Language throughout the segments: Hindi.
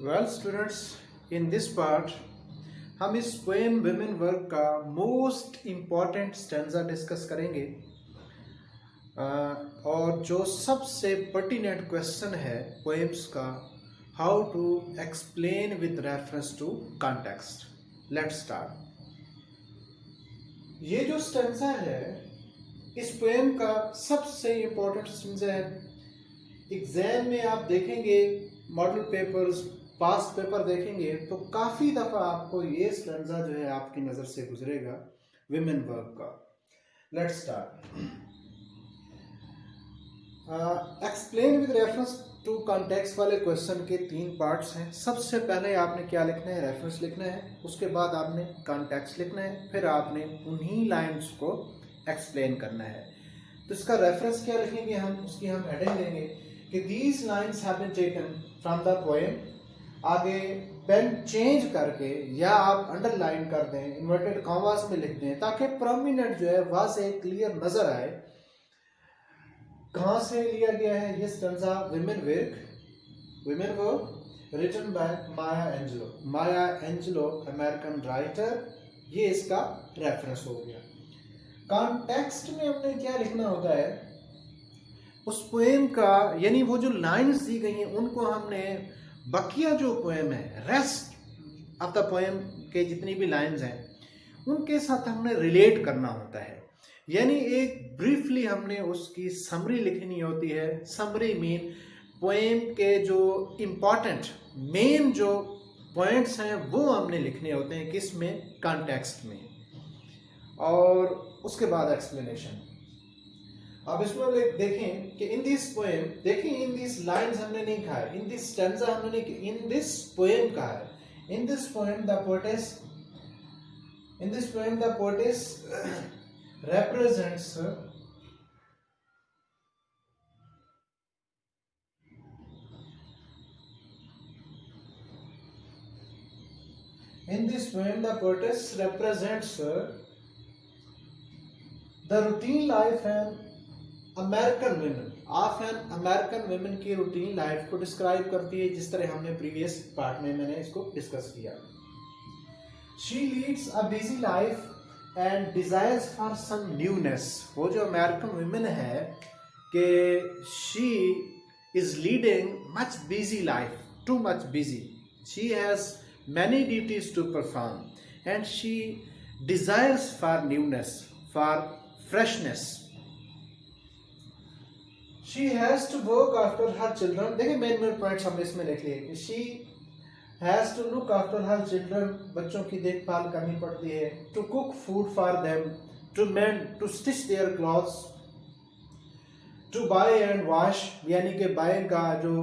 Well students, in this part हम इस पोएम विमेन वर्क का मोस्ट इम्पॉर्टेंट स्टैंजा डिस्कस करेंगे और जो सबसे पर्टिनेंट क्वेश्चन है पोएम्स का, how to explain with reference to context. Let's start. ये जो स्टैंजा है इस पोएम का सबसे इम्पोर्टेंट स्टैंजा है। एग्जाम में आप देखेंगे, मॉडल पेपर्स, पास्ट पेपर देखेंगे तो काफ़ी दफ़ा आपको ये स्टैंजा जो है आपकी नज़र से गुजरेगा विमेन वर्क का। Let's start. Explain with reference to context वाले क्वेश्चन के 3 पार्ट्स हैं। सबसे पहले आपने क्या लिखना है, रेफरेंस लिखना है, उसके बाद आपने कॉन्टेक्स्ट लिखना है, फिर आपने उन्हीं लाइन्स को एक्सप्लेन करना है। तो इसका रेफरेंस क्या लिखेंगे हम, उसकी हम हेडिंग देंगे कि these lines have been taken from the poem. आगे पेन चेंज करके या आप अंडरलाइन कर दें, इन्वर्टेड कॉमास में लिख दें ताकि प्रोमिनेंट जो है वाज़े क्लियर नजर आए कहाँ से लिया गया है ये stanza. Women work written by Maya Angelou American writer, ये इसका रेफरेंस हो गया। कॉन्टेक्स्ट में हमने क्या लिखना होता है उस पोएम का, यानी वो जो लाइन्स दी गई हैं उनको हमने बकिया जो पोएम है, रेस्ट ऑफ द पोएम के जितनी भी लाइन्स हैं उनके साथ हमने रिलेट करना होता है। यानी एक ब्रीफली हमने उसकी समरी लिखनी होती है। समरी मीन पोएम के जो इम्पॉर्टेंट मेन जो पॉइंट्स हैं वो हमने लिखने होते हैं, किस में, कॉन्टेक्स्ट में, और उसके बाद एक्सप्लेनेशन। अब इसमें देखें कि इन दिस पोएम, देखिए इन दिस लाइन्स हमने नहीं कहा है, इन दिस स्टैंजा हमने नहीं, इन दिस पोएम कहा है। In this poem the poet's represents in this poem the poetess represents the routine life and American women of an American women की रूटीन लाइफ को डिस्क्राइब करती है, जिस तरह हमने प्रीवियस पार्ट में मैंने इसको डिस्कस किया। She leads a busy life and desires for some newness। वो जो अमेरिकन women है कि she is leading much busy life, too much busy, she has many duties to perform and she desires for newness, for freshness। She has to work after her children। देखिए मेन पॉइंट्स हमने इसमें लिख लिए कि she has to look after her children, बच्चों की देखभाल करनी पड़ती है, to cook food for them, to mend, to stitch their clothes, to buy and wash, यानी कि buy का जो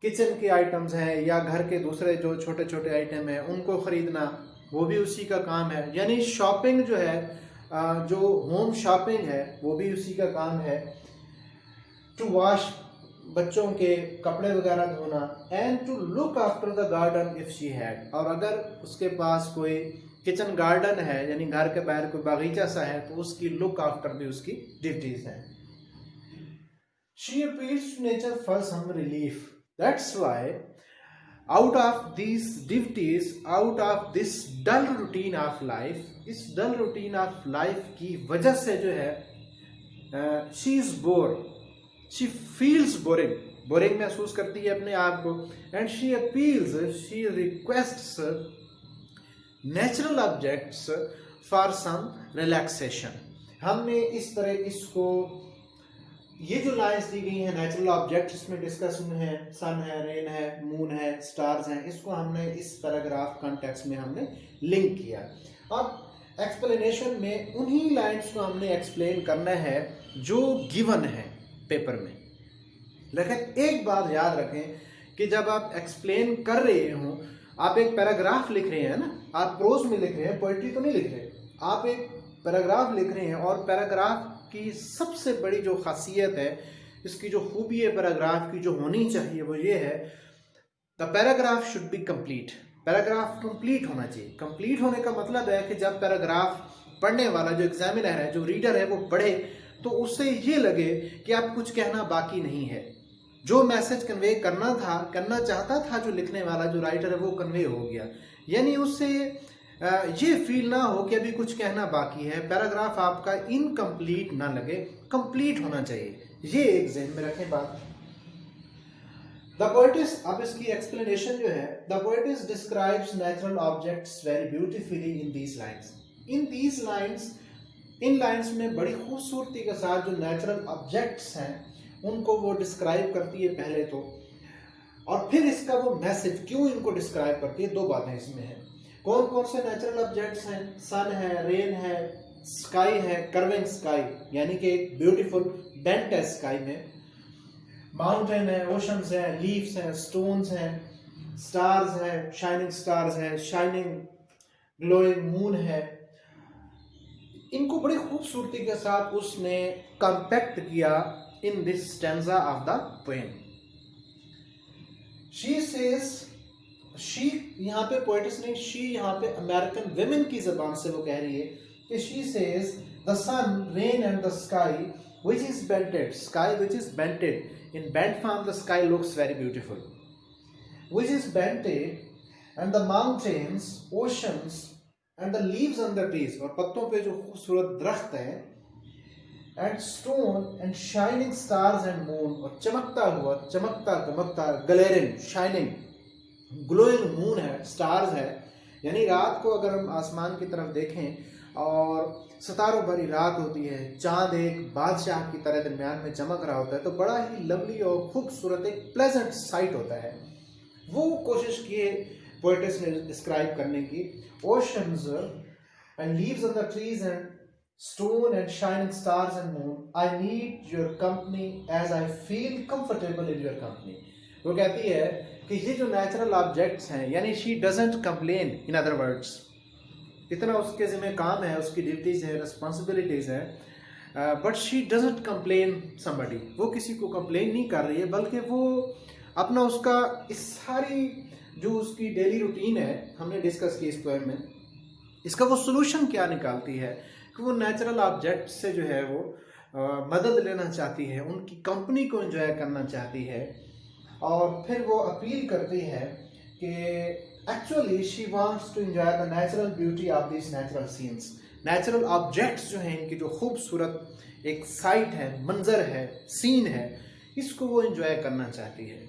किचन के आइटम्स हैं या घर के दूसरे जो छोटे छोटे आइटम हैं उनको ख़रीदना, वो भी उसी का काम है। यानी शॉपिंग जो है, जो होम शॉपिंग है वो भी उसी का काम है। टू वॉश, बच्चों के कपड़े वगैरह धोना, and to look after the garden if she had, और अगर उसके पास कोई किचन गार्डन है यानी घर के बाहर कोई बागीचा सा है तो उसकी लुक आफ्टर भी उसकी ड्यूटीज हैं। She appeals to nature for some relief, that's why out of these duties, out of this dull routine of life, इस डल रूटीन ऑफ लाइफ की वजह से जो है she is bore, she feels boring महसूस करती है अपने आप को, and she appeals, she requests natural objects for some relaxation। हमने इस तरह इसको, ये जो लाइन्स दी गई हैं नेचुरल ऑब्जेक्ट्स इसमें डिस्कस है, सन है, रेन है, मून है, स्टार्स हैं, इसको हमने इस पैराग्राफ कॉन्टेक्स्ट में हमने लिंक किया। अब एक्सप्लेनेशन में उन्हीं लाइन्स को हमने एक्सप्लेन करना है जो गिवन है पेपर में। लेकिन एक बात याद रखें कि जब आप एक्सप्लेन कर रहे हो, आप एक पैराग्राफ लिख रहे हैं ना, आप प्रोज में लिख रहे हैं, पोएट्री तो नहीं लिख रहे, आप एक पैराग्राफ लिख रहे हैं। और पैराग्राफ की सबसे बड़ी जो खासियत है, इसकी जो खूबी है पैराग्राफ की जो होनी चाहिए वो ये है, the paragraph should be complete. Paragraph complete होना चाहिए। कंप्लीट होने का मतलब है कि जब पैराग्राफ पढ़ने वाला जो एग्जामिनर है, जो रीडर है, वो पढ़े तो उससे ये लगे कि आप कुछ कहना बाकी नहीं है। जो मैसेज कन्वे करना चाहता था जो लिखने वाला, जो राइटर है, वो कन्वे हो गया। यानी उससे ये फील ना हो कि अभी कुछ कहना बाकी है, पैराग्राफ आपका इनकम्प्लीट ना लगे, कंप्लीट होना चाहिए। ये एक ज़हन में रखें बात। द पोएटिस, अब इसकी एक्सप्लेनेशन जो है, the poet's describes natural objects very beautifully in these lines. In lines में बड़ी खूबसूरती के साथ जो नेचुरल ऑब्जेक्ट्स हैं उनको वो डिस्क्राइब करती है पहले तो, और फिर इसका वो मैसेज क्यों इनको डिस्क्राइब करती है, दो बातें इसमें हैं। कौन कौन से नेचुरल ऑब्जेक्ट्स हैं? सन है, रेन है, स्काई है, कर्विंग स्काई, यानी कि एक ब्यूटीफुल बेंट है स्काई में, माउंटेन है, ओशंस है, लीव्स हैं, स्टोन्स हैं, स्टार्स हैं, शाइनिंग स्टार्स हैं, शाइनिंग ग्लोइंग मून है। इनको बड़ी खूबसूरती के साथ उसने कंपैक्ट किया in this stanza of the poem. She says, she यहाँ पे पोएटिस नहीं, शी यहाँ पे अमेरिकन विमेन की जबान से वो कह रही है कि she says the sun, rain and the sky which is bented, sky which is bented, in bent form the sky looks very beautiful, which is bented, and the mountains, oceans and the leaves on the trees, और पत्तों पे जो खूबसूरत दरख्त है, and stone and shining stars and moon, और चमकता हुआ, चमकता ग्लेरिंग, शाइनिंग, ग्लोइंग मून है, स्टार्स है। यानी रात को अगर हम आसमान की तरफ देखें और सितारों भरी रात होती है, चांद एक बादशाह की तरह दरमियान में चमक रहा होता है, तो बड़ा ही लवली और खूबसूरत एक प्लेजेंट साइट होता है। वो कोशिश की है पोएटिस ने डिस्क्राइब करने की। Oceans and leaves on the trees and stone and shining stars and moon, I need your company as I feel comfortable in your company. वो कहती है कि ये जो नेचुरल ऑब्जेक्ट्स हैं, यानी she doesn't complain, in other words, इतना उसके ज़िम्मे काम है, उसकी ड्यूटीज़ है, रिस्पॉन्सिबिलिटीज़ है, but she doesn't complain somebody, वो किसी को कंप्लेन नहीं कर रही है, बल्कि वो अपना उसका इस सारी जो उसकी डेली रूटीन है, हमने डिस्कस की इस पोएम में, इसका वो सोल्यूशन क्या निकालती है कि वो नेचुरल ऑब्जेक्ट से जो है वो मदद लेना चाहती है, उनकी कंपनी को एंजॉय करना चाहती है, और फिर वो अपील करती है कि actually she wants to enjoy the natural beauty of these natural scenes, natural objects जो हैं, इनकी जो खूबसूरत एक साइट है, मंजर है, सीन है, इसको वो एंजॉय करना चाहती है।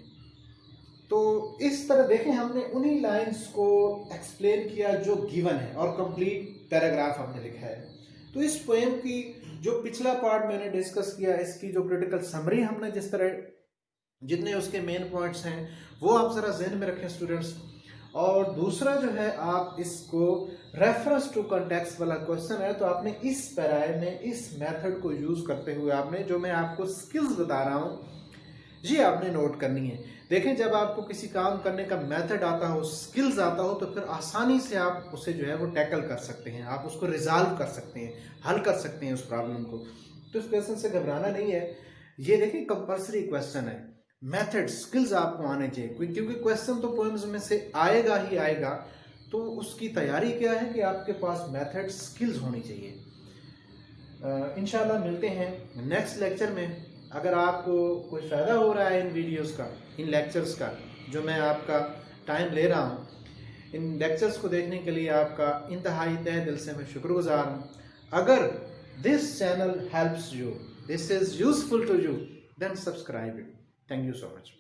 तो इस तरह देखें, हमने उन्हीं लाइंस को एक्सप्लेन किया जो गिवन है, और कंप्लीट पैराग्राफ हमने लिखा है। तो इस पोएम की जो पिछला पार्ट मैंने डिस्कस किया, इसकी जो क्रिटिकल समरी हमने जिस तरह, जितने उसके मेन पॉइंट्स हैं, वो आप ज़रा जहन में रखें स्टूडेंट्स। और दूसरा जो है, आप इसको रेफरेंस टू कॉन्टेक्स्ट वाला क्वेश्चन है, तो आपने इस पैराए में इस मेथड को यूज़ करते हुए आपने जो मैं आपको स्किल्स बता रहा हूँ, ये आपने नोट करनी है। देखें, जब आपको किसी काम करने का मेथड आता हो, स्किल्स आता हो, तो फिर आसानी से आप उसे जो है वो टैकल कर सकते हैं, आप उसको रिजॉल्व कर सकते हैं, हल कर सकते हैं उस प्रॉब्लम को। तो इस क्वेश्चन से घबराना नहीं है। ये देखें, कंपल्सरी क्वेश्चन है, मेथड, स्किल्स आपको आने चाहिए, क्योंकि क्वेश्चन तो पोएम्स में से आएगा ही आएगा, तो उसकी तैयारी क्या है कि आपके पास मेथड, स्किल्स होनी चाहिए। इंशाल्लाह मिलते हैं नेक्स्ट लेक्चर में। अगर आपको कोई फ़ायदा हो रहा है इन वीडियोस का, इन लेक्चर्स का, जो मैं आपका टाइम ले रहा हूँ, इन लेक्चर्स को देखने के लिए आपका इंतहाई तहे दिल से मैं शुक्रगुजार हूँ। अगर this channel helps you, this is useful to you, then subscribe it. Thank you so much.